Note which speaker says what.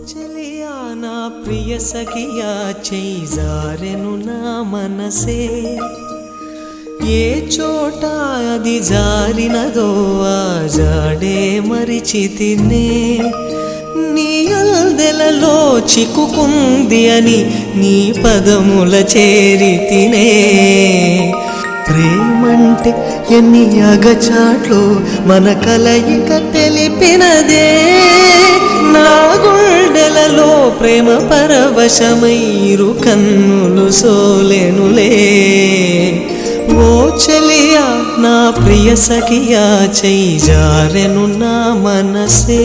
Speaker 1: చలియా నా ప్రియ సఖియా చేయి జారెను నా మనసే ఏ చోట అది జారినదో ఆ జాడే మరిచితినే నీ అల్దెలలో చిక్కుకుంది అని నీ పదముల చేరితినే ప్రేమంటే ఎన్ని అగచాట్లు మన కలయిక తెలిపినదే నా గుండెలలో ప్రేమ పరవశమైరు కన్నులు సోలెనులే ఓ చలియా నా ప్రియ సఖియా చేయి జారెను నా మనసే